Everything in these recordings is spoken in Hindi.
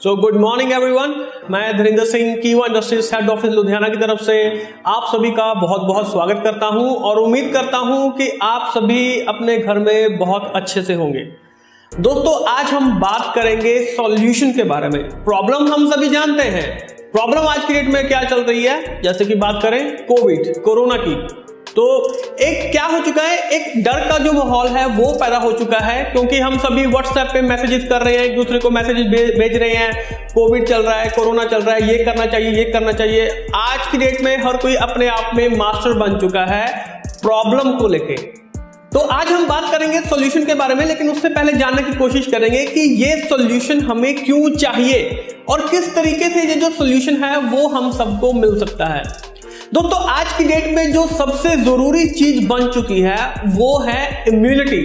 So good morning everyone. मैं धीरेन्द्र सिंह कीवा इंडस्ट्रीज हेड ऑफिस लुधियाना की तरफ से आप सभी का बहुत बहुत स्वागत करता हूं और उम्मीद करता हूं कि आप सभी अपने घर में बहुत अच्छे से होंगे। दोस्तों, आज हम बात करेंगे सॉल्यूशन के बारे में। प्रॉब्लम हम सभी जानते हैं, प्रॉब्लम आज की डेट में क्या चल रही है। जैसे कि बात करें कोरोना की, तो एक क्या हो चुका है, एक डर का जो माहौल है वो पैदा हो चुका है, क्योंकि हम सभी व्हाट्सएप पे मैसेजेस कर रहे हैं, एक दूसरे को मैसेजेस भेज रहे हैं, कोविड चल रहा है, कोरोना चल रहा है, ये करना चाहिए, ये करना चाहिए। आज की डेट में हर कोई अपने आप में मास्टर बन चुका है प्रॉब्लम को लेके। तो आज हम बात करेंगे सॉल्यूशन के बारे में, लेकिन उससे पहले जानने की कोशिश करेंगे कि ये सॉल्यूशन हमें क्यों चाहिए और किस तरीके से ये जो सॉल्यूशन है वो हम सबको मिल सकता है। दोस्तों, आज की डेट में जो सबसे जरूरी चीज बन चुकी है वो है इम्यूनिटी।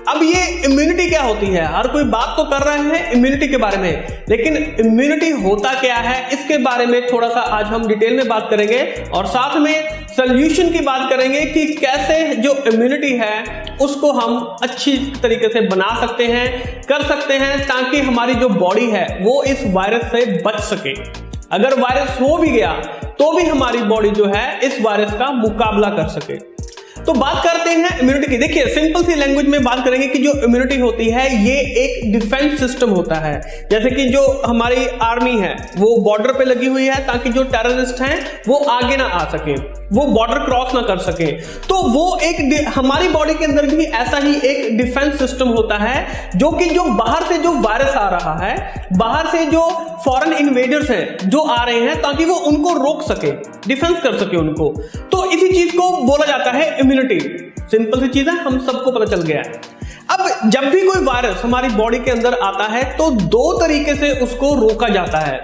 अब ये इम्यूनिटी क्या होती है, हर कोई बात तो कर रहे हैं इम्यूनिटी के बारे में, लेकिन इम्यूनिटी होता क्या है इसके बारे में थोड़ा सा आज हम डिटेल में बात करेंगे और साथ में सॉल्यूशन की बात करेंगे कि कैसे जो इम्यूनिटी है उसको हम अच्छी तरीके से बना सकते हैं, कर सकते हैं, ताकि हमारी जो बॉडी है वो इस वायरस से बच सके। अगर वायरस हो भी गया तो भी हमारी बॉडी जो है इस वायरस का मुकाबला कर सके। तो बात करते हैं इम्यूनिटी की। देखिए, सिंपल सी लैंग्वेज में बात करेंगे कि जो इम्यूनिटी होती है ये एक डिफेंस सिस्टम होता है। जैसे कि जो हमारी आर्मी है वो बॉर्डर पे लगी हुई है ताकि जो टेररिस्ट हैं वो आगे ना आ सके, वो बॉर्डर क्रॉस ना कर सके। तो वो एक हमारी बॉडी के अंदर भी ऐसा ही एक डिफेंस सिस्टम होता है, जो कि जो बाहर से जो वायरस आ रहा है, बाहर से जो फॉरेन इन्वेडर्स हैं जो आ रहे हैं, ताकि वो उनको रोक सके, डिफेंस कर सके उनको। तो इसी चीज को बोला जाता है इम्यूनिटी। सिंपल सी चीज है, हम सबको पता चल गया है। अब जब भी कोई वायरस हमारी बॉडी के अंदर आता है तो दो तरीके से उसको रोका जाता है।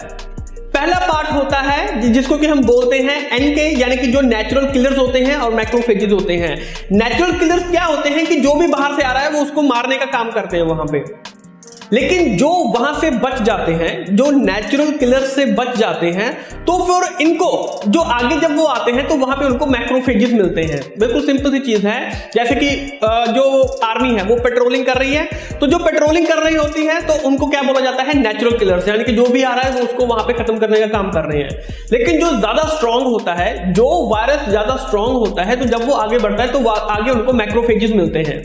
पहला पार्ट होता है जिसको कि हम बोलते हैं एनके, यानी कि जो नेचुरल किलर्स होते हैं, और मैक्रोफेजेस होते हैं। नेचुरल किलर्स क्या होते हैं कि जो भी बाहर से आ रहा है वो उसको मारने का काम करते हैं वहां पे। लेकिन जो वहां से बच जाते हैं, जो नेचुरल किलर्स से बच जाते हैं, तो फिर इनको जो आगे जब वो आते हैं तो वहां पे उनको मैक्रोफेजेस मिलते हैं। बिल्कुल सिंपल सी चीज है। जैसे कि जो आर्मी है वो पेट्रोलिंग कर रही है, तो जो पेट्रोलिंग कर रही होती है तो उनको क्या बोला जाता है, नेचुरल किलर्स, यानी कि जो भी आ रहा है वो उसको वहां पे खत्म करने का काम कर रहे हैं। लेकिन जो ज्यादा स्ट्रांग होता है, जो वायरस ज्यादा स्ट्रांग होता है, तो जब वो आगे बढ़ता है तो आगे उनको मैक्रोफेजेस मिलते हैं।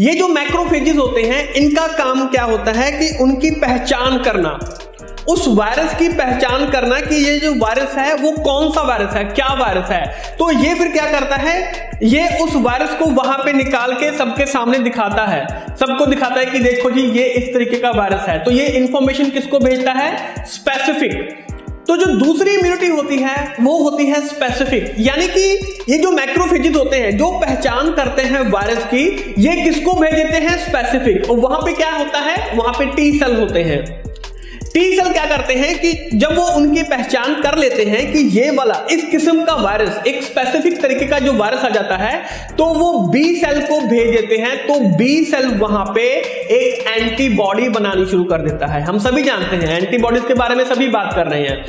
ये जो मैक्रोफेजेस होते हैं इनका काम क्या होता है कि उनकी पहचान करना, उस वायरस की पहचान करना कि ये जो वायरस है वो कौन सा वायरस है, क्या वायरस है। तो ये फिर क्या करता है, ये उस वायरस को वहां पे निकाल के सबके सामने दिखाता है, सबको दिखाता है कि देखो जी ये इस तरीके का वायरस है। तो ये इंफॉर्मेशन किसको भेजता है, स्पेसिफिक। तो जो दूसरी इम्यूनिटी होती है वो होती है स्पेसिफिक, यानी कि ये जो मैक्रोफेजेस होते हैं जो पहचान करते हैं वायरस की, ये किसको भेज देते हैं, स्पेसिफिक। और वहां पे क्या होता है, वहां पे टी सेल होते हैं। टी सेल क्या करते हैं कि जब वो उनकी पहचान कर लेते हैं कि ये वाला इस किस्म का वायरस, एक स्पेसिफिक तरीके का जो वायरस आ जाता है, तो वो बी सेल को भेज देते हैं। तो बी सेल वहां पे एक एंटीबॉडी बनानी शुरू कर देता है। हम सभी जानते हैं एंटीबॉडीज के बारे में सभी बात कर रहे हैं।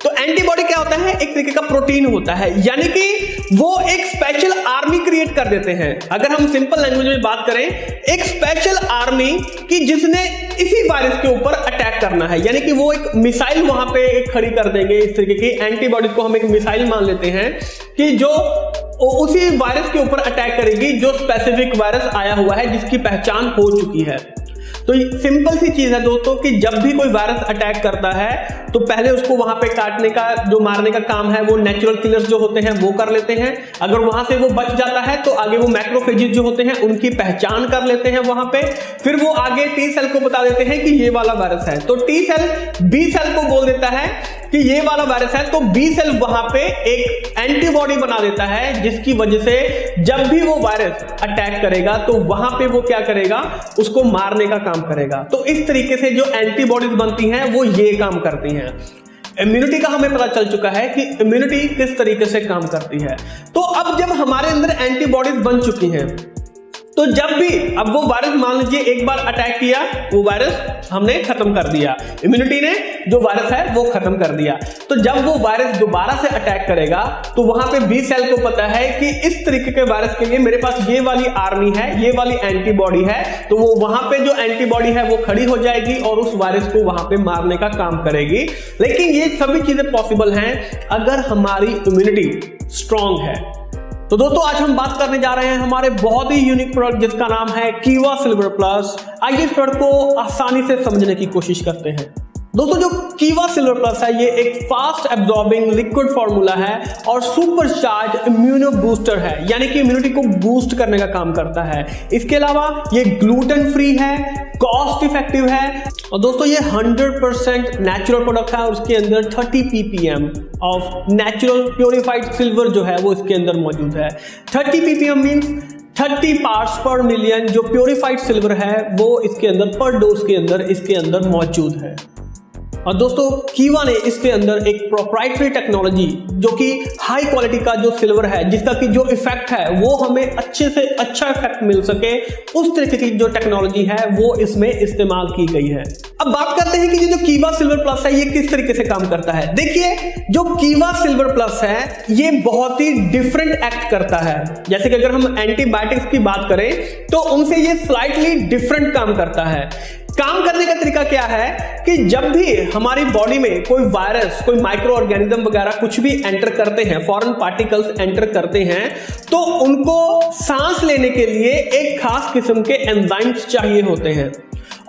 तो एंटीबॉडी क्या होता है, एक तरीके का प्रोटीन होता है, यानी कि वो एक स्पेशल आर्मी क्रिएट कर देते हैं। अगर हम सिंपल लैंग्वेज में बात करें, एक स्पेशल आर्मी की जिसने इसी वायरस के ऊपर अटैक करना है, यानी कि वो एक मिसाइल वहां पे एक खड़ी कर देंगे। इस तरीके की एंटीबॉडी को हम एक मिसाइल मान लेते हैं कि जो उसी वायरस के ऊपर अटैक करेगी जो स्पेसिफिक वायरस आया हुआ है, जिसकी पहचान हो चुकी है। तो सिंपल सी चीज है दोस्तों कि जब भी कोई वायरस अटैक करता है तो पहले उसको वहां पे काटने का, जो मारने का काम है वो नेचुरल किलर्स जो होते हैं वो कर लेते हैं। अगर वहां से वो बच जाता है तो आगे वो मैक्रोफेजेस जो होते हैं उनकी पहचान कर लेते हैं वहां पे। फिर वो आगे टी सेल को बता देते हैं कि ये वाला वायरस है। तो टी सेल बी सेल को बोल देता है कि ये वाला वायरस है, तो बी सेल वहां पे एक एंटीबॉडी बना देता है, जिसकी वजह से जब भी वो वायरस अटैक करेगा तो वहां पे वो क्या करेगा, उसको मारने का काम करेगा। तो इस तरीके से जो एंटीबॉडीज बनती हैं वो ये काम करती हैं। इम्यूनिटी का हमें पता चल चुका है कि इम्यूनिटी किस तरीके से काम करती है। तो अब जब हमारे अंदर एंटीबॉडीज बन चुकी हैं, तो जब भी अब वो वायरस मान लीजिए एक बार अटैक किया, वो वायरस हमने खत्म कर दिया, इम्यूनिटी ने जो वायरस है वो खत्म कर दिया। तो जब वो वायरस दोबारा से अटैक करेगा तो वहां पे बी सेल को पता है कि इस तरीके के वायरस के लिए मेरे पास ये वाली आर्मी है, ये वाली एंटीबॉडी है, तो वो वहां पे जो एंटीबॉडी है वो खड़ी हो जाएगी और उस वायरस को वहां पे मारने का काम करेगी। लेकिन ये सभी चीजें पॉसिबल हैं अगर हमारी इम्यूनिटी स्ट्रांग है। तो दोस्तों आज हम बात करने जा रहे हैं हमारे बहुत ही यूनिक प्रोडक्ट जिसका नाम है कीवा सिल्वर प्लस। आइए इस प्रोडक्ट को आसानी से समझने की कोशिश करते हैं। दोस्तों जो कीवा सिल्वर प्लस है ये एक फास्ट एब्जॉर्बिंग लिक्विड फॉर्मूला है और सुपर चार्ज इम्यूनो बूस्टर है, यानी कि इम्यूनिटी को बूस्ट करने का काम करता है। इसके अलावा ये ग्लूटेन फ्री है, कॉस्ट इफेक्टिव है और दोस्तों ये 100% नेचुरल प्रोडक्ट है और उसके अंदर 30 ppm of natural purified silver जो है वो इसके अंदर मौजूद है। 30 ppm मीन्स 30 पार्ट्स पर मिलियन जो प्योरिफाइड सिल्वर है वो इसके अंदर पर डोज के अंदर इसके अंदर मौजूद है। और दोस्तों कीवा ने इसके अंदर एक प्रोप्राइटरी टेक्नोलॉजी जो कि हाई क्वालिटी का जो सिल्वर है जिसका कि जो इफेक्ट है वो हमें अच्छे से अच्छा इफेक्ट मिल सके, उस तरीके की जो टेक्नोलॉजी है वो इसमें इस्तेमाल की गई है। अब बात करते हैं कि ये जो कीवा सिल्वर प्लस है ये किस तरीके से काम करता है। देखिए जो कीवा सिल्वर प्लस है ये बहुत ही डिफरेंट एक्ट करता है। जैसे कि अगर हम एंटीबायोटिक्स की बात करें तो उनसे ये स्लाइटली डिफरेंट काम करता है। काम करने का तरीका क्या है कि जब भी हमारी बॉडी में कोई वायरस, कोई माइक्रो ऑर्गेनिज्म वगैरह कुछ भी एंटर करते हैं, फॉरेन पार्टिकल्स एंटर करते हैं, तो उनको सांस लेने के लिए एक खास किस्म के एंजाइम्स चाहिए होते हैं।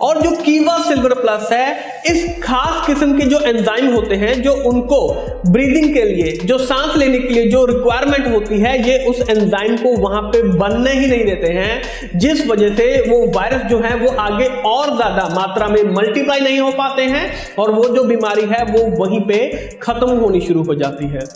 और जो कीवा सिल्वर प्लस है इस खास किस्म के जो एंजाइम होते हैं जो उनको ब्रीदिंग के लिए, जो सांस लेने के लिए जो रिक्वायरमेंट होती है, ये उस एंजाइम को वहां पे बनने ही नहीं देते हैं, जिस वजह से वो वायरस जो है वो आगे और ज्यादा मात्रा में मल्टीप्लाई नहीं हो पाते हैं और वो जो बीमारी है वो वहीं पे खत्म होनी शुरू हो जाती है।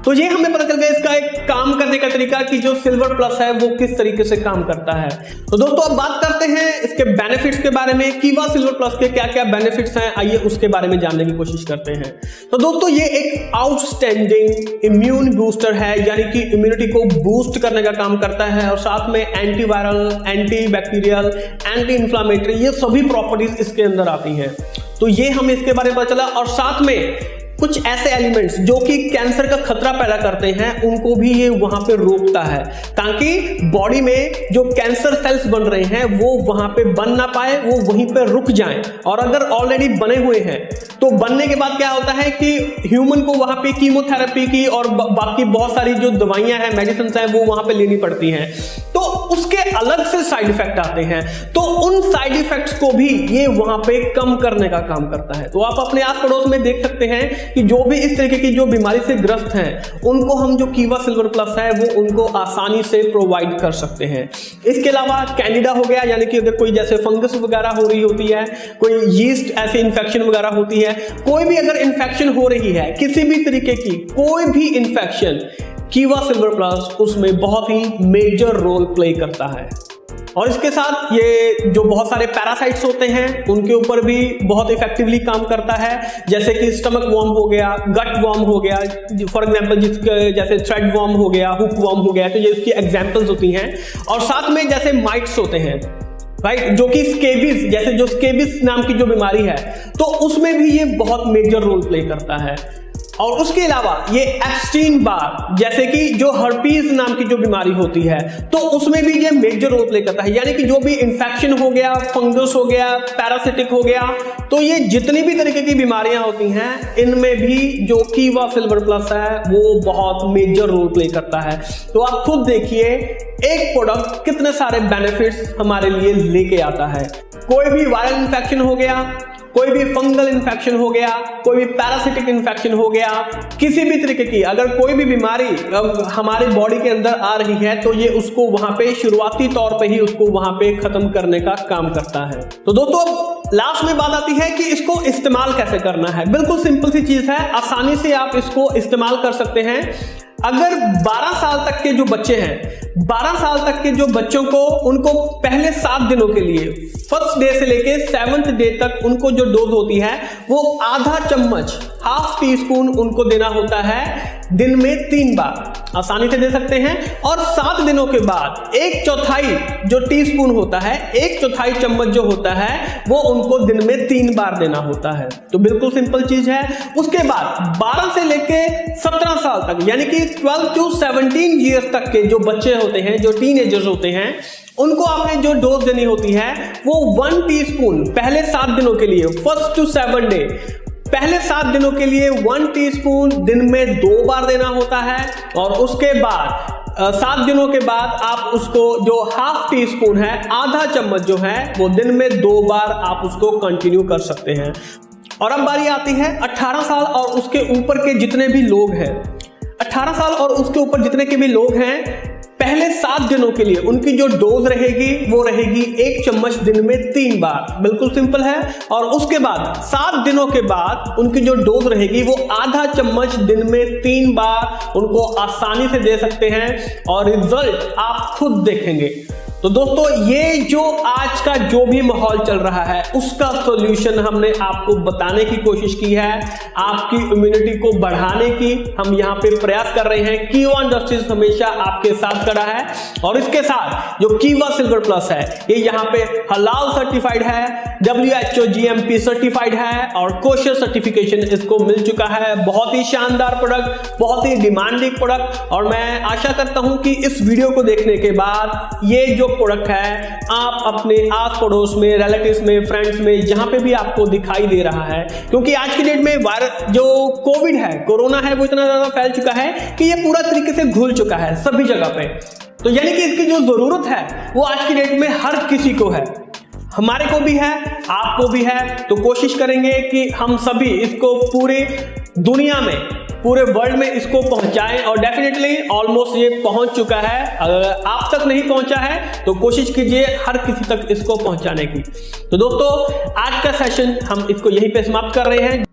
तो ये हमें पता चल गया इसका एक काम करने का तरीका कि जो सिल्वर प्लस है वो किस तरीके से काम करता है। तो दोस्तों अब बात करते हैं इसके बेनिफिट्स के बारे में। कीवा सिल्वर प्लस के क्या क्या बेनिफिट्स हैं आइए उसके बारे में जानने की कोशिश करते हैं। तो दोस्तों ये एक आउटस्टैंडिंग इम्यून बूस्टर है, यानी कि इम्यूनिटी को बूस्ट करने का काम करता है और साथ में antiviral, anti bacterial, anti inflammatory ये सभी प्रॉपर्टीज इसके अंदर आती हैं। तो ये हमें इसके बारे में पता चला और साथ में कुछ ऐसे एलिमेंट्स जो कि कैंसर का खतरा पैदा करते हैं उनको भी ये वहां पे रोकता है, ताकि बॉडी में जो कैंसर सेल्स बन रहे हैं वो वहां पे बन ना पाए, वो वहीं पे रुक जाएं। और अगर ऑलरेडी बने हुए हैं तो बनने के बाद क्या होता है कि ह्यूमन को वहां पे कीमोथेरेपी की और बाकी बहुत सारी जो दवाइयां हैं, मेडिसिन हैं, वो वहां पे लेनी पड़ती हैं, तो उसके अलग से साइड इफेक्ट आते हैं। तो उन साइड इफेक्ट्स को भी ये वहां पे कम करने का काम करता है। तो आप अपने आस पड़ोस में देख सकते हैं कि जो भी इस तरीके की जो बीमारी से ग्रस्त हैं उनको हम जो कीवा सिल्वर प्लस है वो उनको आसानी से प्रोवाइड कर सकते हैं। इसके अलावा कैंडिडा हो गया, यानी कि अगर कोई जैसे फंगस वगैरह हो रही होती है, कोई यीस्ट ऐसी इन्फेक्शन वगैरह होती है, कोई भी अगर इन्फेक्शन हो रही है, किसी भी तरीके की कोई भी इन्फेक्शन, कीवा सिल्वर प्लस उसमें बहुत ही मेजर रोल प्ले करता है। और इसके साथ ये जो बहुत सारे पैरासाइट्स होते हैं उनके ऊपर भी बहुत इफेक्टिवली काम करता है, जैसे कि स्टमक वॉर्म हो गया, गट वॉर्म हो गया, फॉर एग्जांपल जिसके जैसे थ्रेड वॉर्म हो गया, हुक वॉर्म हो गया, तो ये उसकी एग्जांपल्स होती हैं। और साथ में जैसे माइट्स होते हैं, राइट, जो कि स्केबिस, जैसे जो स्केबिस नाम की जो बीमारी है तो उसमें भी ये बहुत मेजर रोल प्ले करता है। और उसके अलावा ये एप्स्टीन बार, जैसे कि जो हर्पीज नाम की जो बीमारी होती है तो उसमें भी ये मेजर रोल प्ले करता है, यानी कि जो भी इन्फेक्शन हो गया, फंगस हो गया, पैरासिटिक हो गया, तो ये जितनी भी तरीके की बीमारियां होती हैं इनमें भी जो कीवा सिल्वर प्लस है वो बहुत मेजर रोल प्ले करता है। तो आप खुद देखिए एक प्रोडक्ट कितने सारे बेनिफिट्स हमारे लिए लेके आता है। कोई भी वायरल इन्फेक्शन हो गया, कोई भी फंगल इन्फेक्शन हो गया, कोई भी पैरासिटिक इन्फेक्शन हो गया, किसी भी तरीके की अगर कोई भी बीमारी हमारी बॉडी के अंदर आ रही है तो ये उसको वहां पे शुरुआती तौर पे ही उसको वहां पे खत्म करने का काम करता है। तो दोस्तों अब लास्ट में बात आती है कि इसको इस्तेमाल कैसे करना है। बिल्कुल सिंपल सी चीज है, आसानी से आप इसको इस्तेमाल कर सकते हैं। अगर 12 साल तक के जो बच्चे हैं, 12 साल तक के जो बच्चों को उनको पहले 7 दिनों के लिए, फर्स्ट डे से लेके 7th डे तक उनको जो डोज होती है वो आधा चम्मच हाफ टी स्पून उनको देना होता है दिन में 3 बार, आसानी से दे सकते हैं। और 7 दिनों के बाद 1/4 जो टीस्पून होता है, 1/4 चम्मच जो होता है वो उनको दिन में 3 बार देना होता है। तो बिल्कुल सिंपल चीज है। उसके बाद 12 से लेके 17 साल तक यानी कि 12 to 17 ईयर्स तक के जो बच्चे होते हैं, जो टीनेजर्स होते हैं, उनको आपने जो डोज देनी होती है वो 1 टीस्पून पहले 7 दिनों के लिए, फर्स्ट टू 7 डे, पहले 7 दिनों के लिए 1 टीस्पून दिन में 2 बार देना होता है। और उसके बाद 7 दिनों के बाद आप उसको जो हाफ टी स्पून है, आधा चम्मच जो है, वो दिन में 2 बार आप उसको कंटिन्यू कर सकते हैं। और अब बारी आती है 18 साल और उसके ऊपर के जितने भी लोग हैं, 18 साल और उसके ऊपर जितने के भी लोग हैं, पहले 7 दिनों के लिए उनकी जो डोज रहेगी वो रहेगी 1 चम्मच दिन में 3 बार, बिल्कुल सिंपल है। और उसके बाद 7 दिनों के बाद उनकी जो डोज रहेगी वो आधा चम्मच दिन में 3 बार उनको आसानी से दे सकते हैं और रिजल्ट आप खुद देखेंगे। तो दोस्तों, ये जो आज का जो भी माहौल चल रहा है उसका सॉल्यूशन हमने आपको बताने की कोशिश की है। आपकी इम्यूनिटी को बढ़ाने की हम यहाँ पे प्रयास कर रहे हैं। कीवा इंडस्ट्रीज हमेशा आपके साथ खड़ा है और इसके साथ जो कीवा सिल्वर प्लस है, ये यहाँ पे हलाल सर्टिफाइड है, WHO GMP सर्टिफाइड है और कोशर सर्टिफिकेशन इसको मिल चुका है। बहुत ही शानदार प्रोडक्ट, बहुत ही डिमांडिंग प्रोडक्ट। और मैं आशा करता हूं कि इस वीडियो को देखने के बाद ये जो प्रोडक्ट है आप अपने आस पड़ोस में, रिलेटिव्स में, फ्रेंड्स में, जहां पे भी आपको दिखाई दे रहा है, क्योंकि आज की डेट में वायरस जो कोविड है, कोरोना है, वो इतना ज्यादा फैल चुका है कि ये पूरा तरीके से घुल चुका है सभी जगह पे। तो यानी कि इसकी जो जरूरत है वो आज की डेट में हर किसी को है, हमारे को भी है, आपको भी है। तो कोशिश करेंगे कि हम सभी इसको पूरी दुनिया में, पूरे वर्ल्ड में इसको पहुंचाएं और डेफिनेटली ऑलमोस्ट ये पहुंच चुका है। अगर आप तक नहीं पहुंचा है तो कोशिश कीजिए हर किसी तक इसको पहुंचाने की। तो दोस्तों, आज का सेशन हम इसको यहीं पे समाप्त कर रहे हैं।